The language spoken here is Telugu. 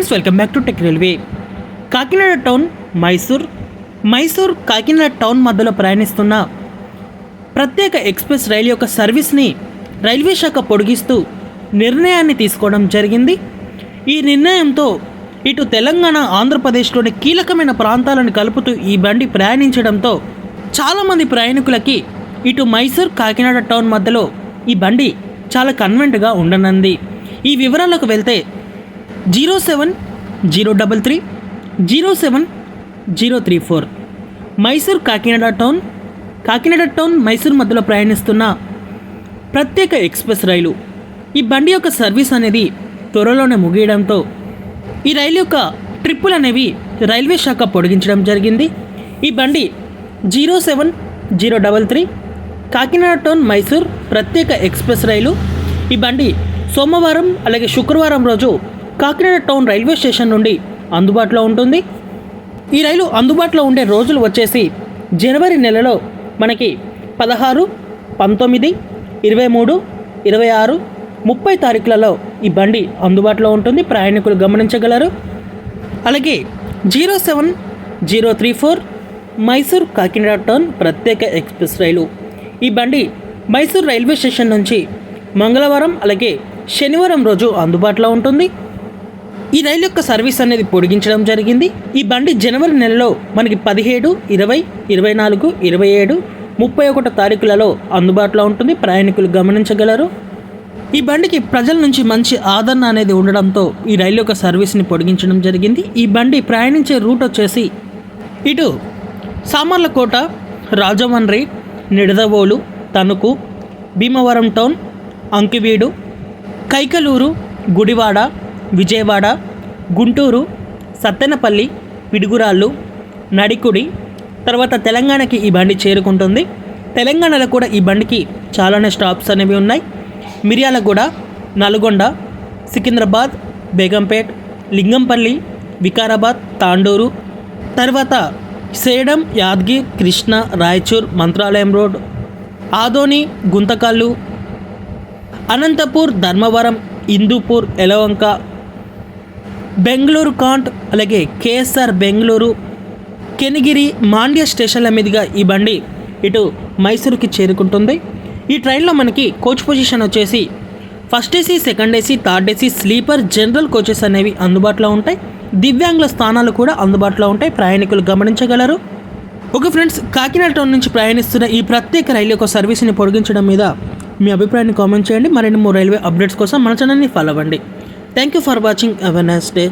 Friends, welcome back to tech railway. Kakinada town Mysore Kakinada town మధ్యలో ప్రయాణిస్తున్న ప్రత్యేక ఎక్స్ప్రెస్ రైలు యొక్క సర్వీస్ని రైల్వే శాఖ పొడిగిస్తూ నిర్ణయాన్ని తీసుకోవడం జరిగింది. ఈ నిర్ణయంతో ఇటు తెలంగాణ, ఆంధ్రప్రదేశ్లోని కీలకమైన ప్రాంతాలను కలుపుతూ ఈ బండి ప్రయాణించడంతో చాలామంది ప్రయాణికులకి ఇటు మైసూర్ కాకినాడ టౌన్ మధ్యలో ఈ బండి చాలా కన్వెంట్గా ఉండనుంది. ఈ వివరాలకు వెళ్తే 07033 07034 మైసూర్ కాకినాడ టౌన్ మైసూర్ మధ్యలో ప్రయాణిస్తున్న ప్రత్యేక ఎక్స్ప్రెస్ రైలు. ఈ బండి యొక్క సర్వీస్ అనేది త్వరలోనే ముగియడంతో ఈ రైలు యొక్క ట్రిప్పులు అనేవి రైల్వే శాఖ పొడిగించడం జరిగింది. ఈ బండి 07033 కాకినాడ టౌన్ మైసూర్ ప్రత్యేక ఎక్స్ప్రెస్ రైలు. ఈ బండి సోమవారం అలాగే శుక్రవారం రోజు కాకినాడ టౌన్ రైల్వే స్టేషన్ నుండి అందుబాటులో ఉంటుంది. ఈ రైలు అందుబాటులో ఉండే రోజులు వచ్చేసి జనవరి నెలలో మనకి 16, 19, 23, 26, 30 తారీఖులలో ఈ బండి అందుబాటులో ఉంటుంది. ప్రయాణికులు గమనించగలరు. అలాగే 07034 మైసూర్ కాకినాడ టౌన్ ప్రత్యేక ఎక్స్ప్రెస్ రైలు. ఈ బండి మైసూర్ రైల్వే స్టేషన్ నుంచి మంగళవారం అలాగే శనివారం రోజు అందుబాటులో ఉంటుంది. ఈ రైలు యొక్క సర్వీస్ అనేది పొడిగించడం జరిగింది. ఈ బండి జనవరి నెలలో మనకి 17, 20, 24, 27, 31 తారీఖులలో అందుబాటులో ఉంటుంది. ప్రయాణికులు గమనించగలరు. ఈ బండికి ప్రజల నుంచి మంచి ఆదరణ అనేది ఉండడంతో ఈ రైలు యొక్క సర్వీస్ని పొడిగించడం జరిగింది. ఈ బండి ప్రయాణించే రూట్ వచ్చేసి ఇటు సామర్లకోట, రాజమండ్రి, నిడదవోలు, తణుకు, భీమవరం టౌన్, అంకివీడు, కైకలూరు, గుడివాడ, విజయవాడ, గుంటూరు, సత్తెనపల్లి, పిడుగురాళ్ళు, నడికుడి, తర్వాత తెలంగాణకి ఈ బండి చేరుకుంటుంది. తెలంగాణలో కూడా ఈ బండికి చాలానే స్టాప్స్ అనేవి ఉన్నాయి. మిర్యాలగూడ, నల్గొండ, సికింద్రాబాద్, బేగంపేట్, లింగంపల్లి, వికారాబాద్, తాండూరు, తర్వాత సేడం, యాద్గిర్, కృష్ణ, రాయచూర్, మంత్రాలయం రోడ్, ఆదోని, గుంతకల్లు, అనంతపూర్, ధర్మవరం, హిందూపూర్, ఎలవంక, బెంగళూరు కాంట్, అలాగే కేఎస్ఆర్ బెంగళూరు, కెనిగిరి, మాండ్య స్టేషన్ల మీదుగా ఈ బండి ఇటు మైసూరుకి చేరుకుంటుంది. ఈ ట్రైన్లో మనకి కోచ్ పొజిషన్ వచ్చేసి first AC, second AC, third AC, sleeper, general coaches అనేవి అందుబాటులో ఉంటాయి. దివ్యాంగుల స్థానాలు కూడా అందుబాటులో ఉంటాయి. ప్రయాణికులు గమనించగలరు. ఓకే ఫ్రెండ్స్, కాకినాడ టౌన్ నుంచి ప్రయాణిస్తున్న ఈ ప్రత్యేక రైలు యొక్క సర్వీస్ని పొడిగించడం మీద మీ అభిప్రాయాన్ని కామెంట్ చేయండి. మరిన్ని రైల్వే అప్డేట్స్ కోసం మన ఛానల్ని ఫాలో అవ్వండి. Thank you for watching. Have a nice day.